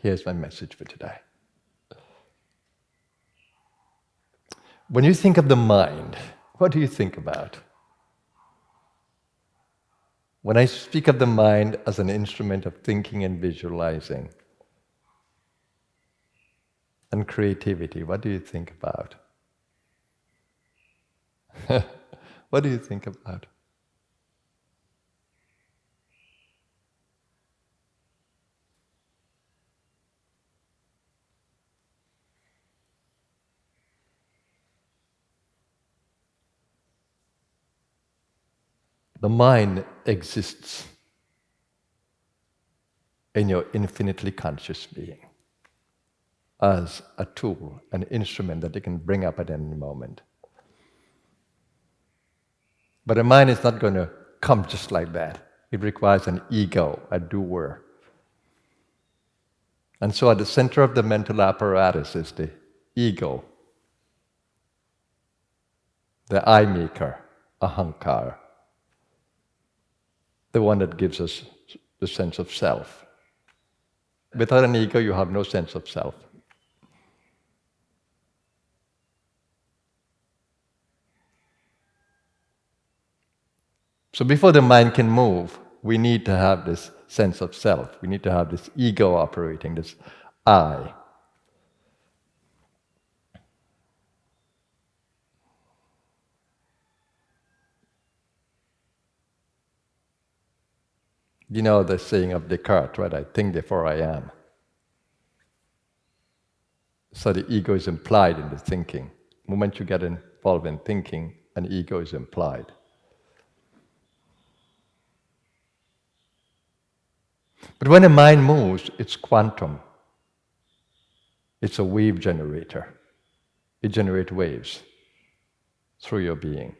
Here's my message for today. When you think of the mind, what do you think about? When I speak of the mind as an instrument of thinking and visualizing and creativity, what do you think about? What do you think about? The mind exists in your infinitely conscious being as a tool, an instrument that you can bring up at any moment. But the mind is not going to come just like that. It requires an ego, a doer. And so at the center of the mental apparatus is the ego, the I maker, ahankara, the one that gives us the sense of self. Without an ego, you have no sense of self. So before the mind can move, we need to have this sense of self. We need to have this ego operating, this I. You know the saying of Descartes, right? I think, therefore I am. So the ego is implied in the thinking. The moment you get involved in thinking, an ego is implied. But when the mind moves, it's quantum. It's a wave generator. It generates waves through your being.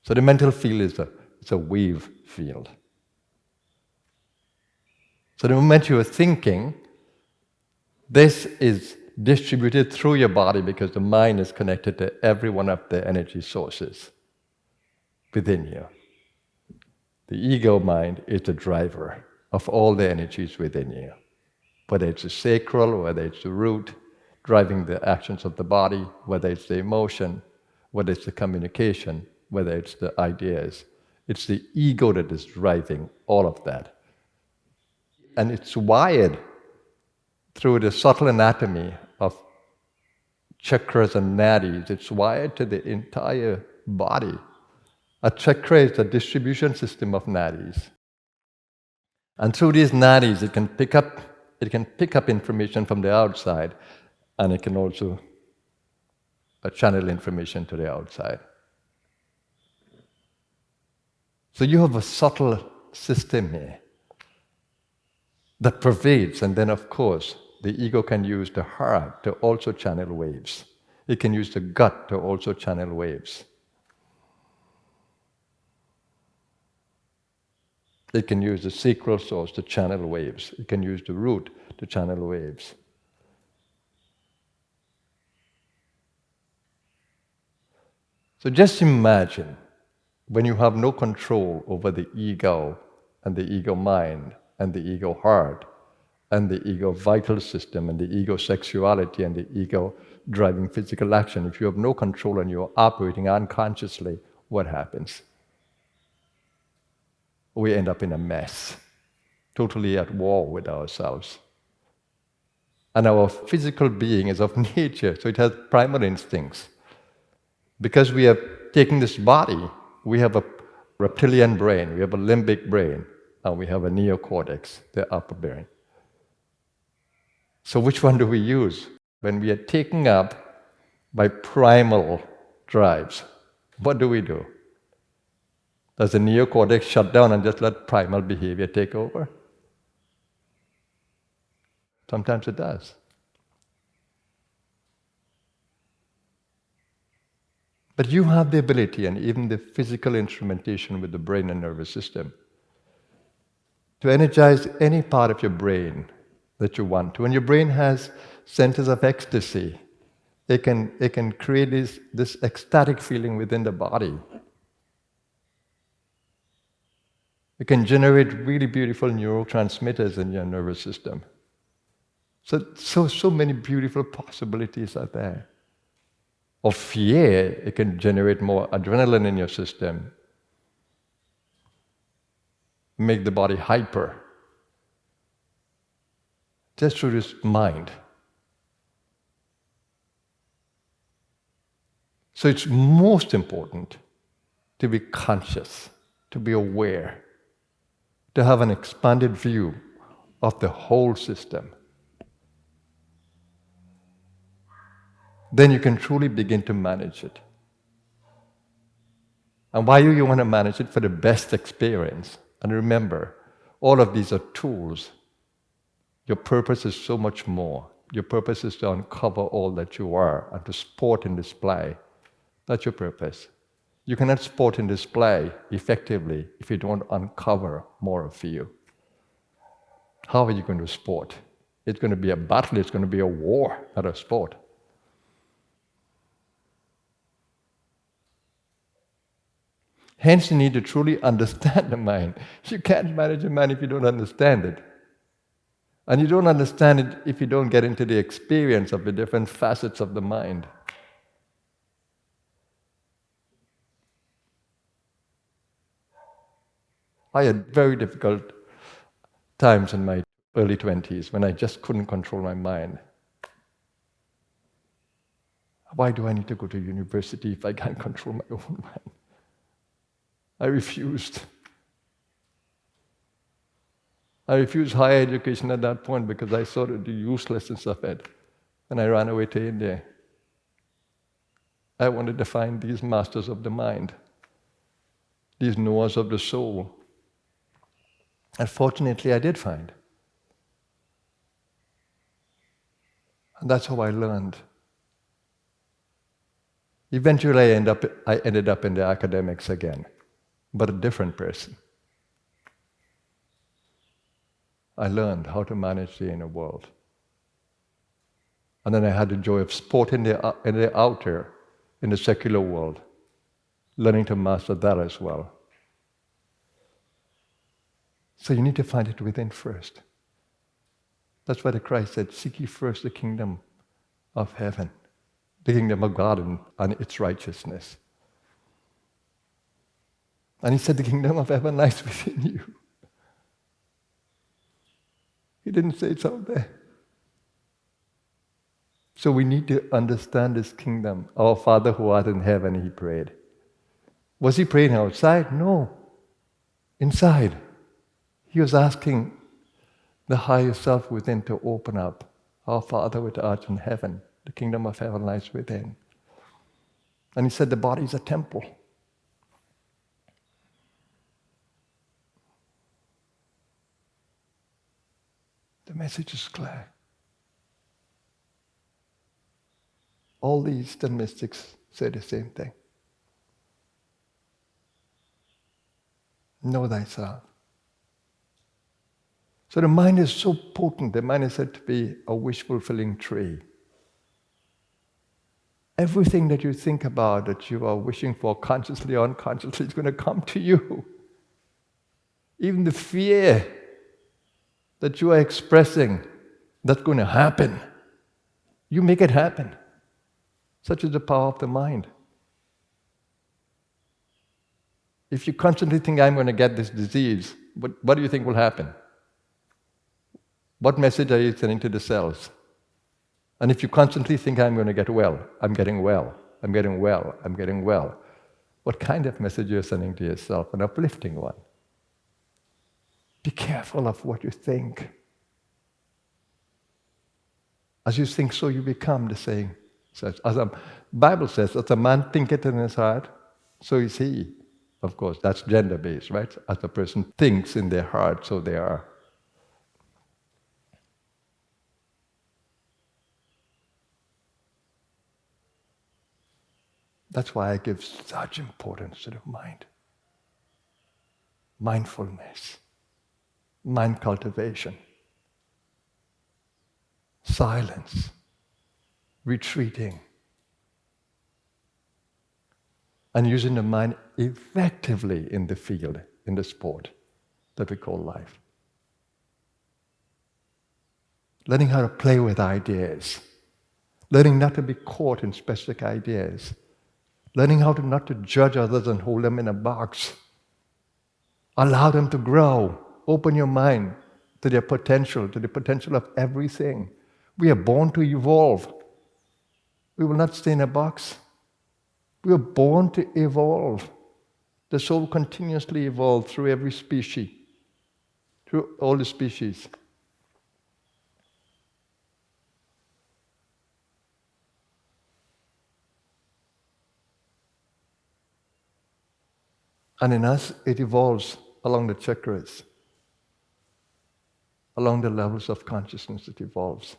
So the mental field is a wave field. So the moment you are thinking, this is distributed through your body because the mind is connected to every one of the energy sources within you. The ego mind is the driver of all the energies within you. Whether it's the sacral, whether it's the root, driving the actions of the body, whether it's the emotion, whether it's the communication, whether it's the ideas. It's the ego that is driving all of that. And it's wired through the subtle anatomy of chakras and nadis. It's wired to the entire body. A chakra is a distribution system of nadis. And through these nadis, it can pick up information from the outside, and it can also channel information to the outside. So you have a subtle system here that pervades, and then of course, the ego can use the heart to also channel waves. It can use the gut to also channel waves. It can use the sacral source to channel waves. It can use the root to channel waves. So just imagine when you have no control over the ego and the ego mind and the ego heart and the ego vital system and the ego sexuality and the ego driving physical action. If you have no control and you're operating unconsciously, what happens? We end up in a mess, totally at war with ourselves. And our physical being is of nature, so it has primal instincts. Because we have taken this body, we have a reptilian brain, we have a limbic brain, and we have a neocortex, the upper brain. So which one do we use? When we are taken up by primal drives, what do we do? Does the neocortex shut down and just let primal behavior take over? Sometimes it does. But you have the ability, and even the physical instrumentation with the brain and nervous system, to energize any part of your brain that you want to. When your brain has centers of ecstasy, it can create this ecstatic feeling within the body. It can generate really beautiful neurotransmitters in your nervous system. So many beautiful possibilities are there. Or fear, it can generate more adrenaline in your system, make the body hyper, just through this mind. So it's most important to be conscious, to be aware, to have an expanded view of the whole system. Then you can truly begin to manage it. And why do you want to manage it? For the best experience. And remember, all of these are tools. Your purpose is so much more. Your purpose is to uncover all that you are and to sport and display. That's your purpose. You cannot sport and display effectively if you don't uncover more of you. How are you going to sport? It's going to be a battle, it's going to be a war, not a sport. Hence, you need to truly understand the mind. You can't manage a mind if you don't understand it. And you don't understand it if you don't get into the experience of the different facets of the mind. I had very difficult times in my early 20s when I just couldn't control my mind. Why do I need to go to university if I can't control my own mind? I refused. I refused higher education at that point because I saw the uselessness of it. And I ran away to India. I wanted to find these masters of the mind, these knowers of the soul. And fortunately, I did find. And that's how I learned. Eventually, I ended up in the academics again, but a different person. I learned how to manage the inner world. And then I had the joy of sport in the outer, in the secular world, learning to master that as well. So you need to find it within first. That's why the Christ said, seek ye first the kingdom of heaven, the kingdom of God and its righteousness. And he said the kingdom of heaven lies within you. He didn't say it's out there. So we need to understand this kingdom. Our Father who art in heaven, he prayed. Was he praying outside? No. Inside. He was asking the higher self within to open up. Our Father which art in heaven, the kingdom of heaven lies within. And he said the body is a temple. The message is clear. All the Eastern mystics say the same thing. Know thyself. So the mind is so potent. The mind is said to be a wish-fulfilling tree. Everything that you think about, that you are wishing for consciously or unconsciously, is going to come to you. Even the fear that you are expressing, that's going to happen. You make it happen. Such is the power of the mind. If you constantly think, I'm going to get this disease, what do you think will happen? What message are you sending to the cells? And if you constantly think, I'm going to get well, I'm getting well, I'm getting well, I'm getting well, what kind of message you're sending to yourself? An uplifting one. Be careful of what you think. As you think, so you become, the saying says. As the Bible says, as a man thinketh in his heart, so is he. Of course, that's gender-based, right? As a person thinks in their heart, so they are. That's why I give such importance to the mind. Mindfulness, mind cultivation, silence, retreating, and using the mind effectively in the field, in the sport. that we call life. Learning how to play with ideas. Learning not to be caught in specific ideas. Learning how to not to judge others and hold them in a box. Allow them to grow. Open your mind to their potential, to the potential of everything. We are born to evolve. We will not stay in a box. We are born to evolve. The soul continuously evolves through every species, through all the species. And in us, it evolves along the chakras, along the levels of consciousness it evolves.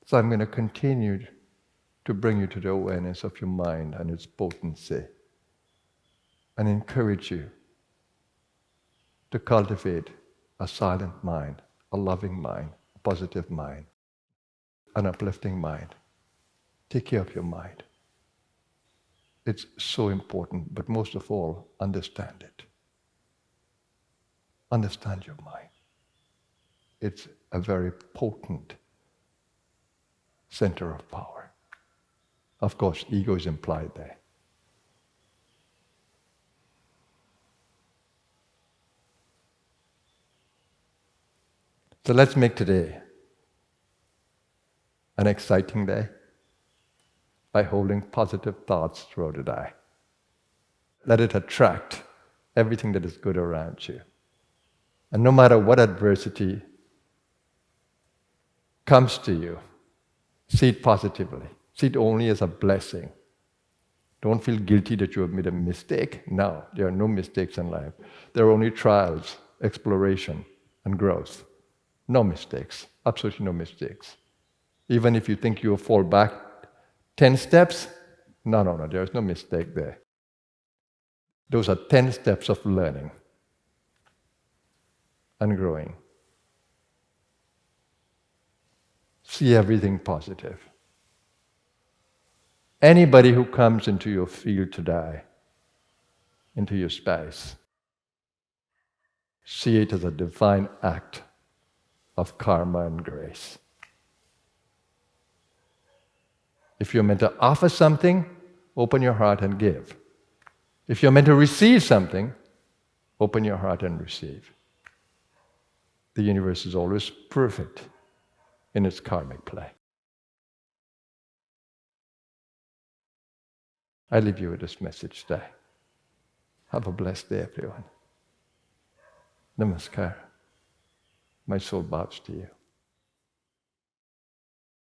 So I'm going to continue to bring you to the awareness of your mind and its potency, and encourage you to cultivate a silent mind, a loving mind, a positive mind, an uplifting mind. Take care of your mind. It's so important, but most of all, understand it. Understand your mind. It's a very potent center of power. Of course, ego is implied there. So let's make today an exciting day by holding positive thoughts throughout the day. Let it attract everything that is good around you. And no matter what adversity comes to you, see it positively. See it only as a blessing. Don't feel guilty that you have made a mistake. No, there are no mistakes in life. There are only trials, exploration, and growth. No mistakes. Absolutely no mistakes. Even if you think you'll fall back 10 steps, no, there is no mistake there. Those are 10 steps of learning and growing. See everything positive. Anybody who comes into your field today, into your space, see it as a divine act of karma and grace. If you're meant to offer something, open your heart and give. If you're meant to receive something, open your heart and receive. The universe is always perfect in its karmic play. I leave you with this message today. Have a blessed day, everyone. Namaskar. My soul bows to you.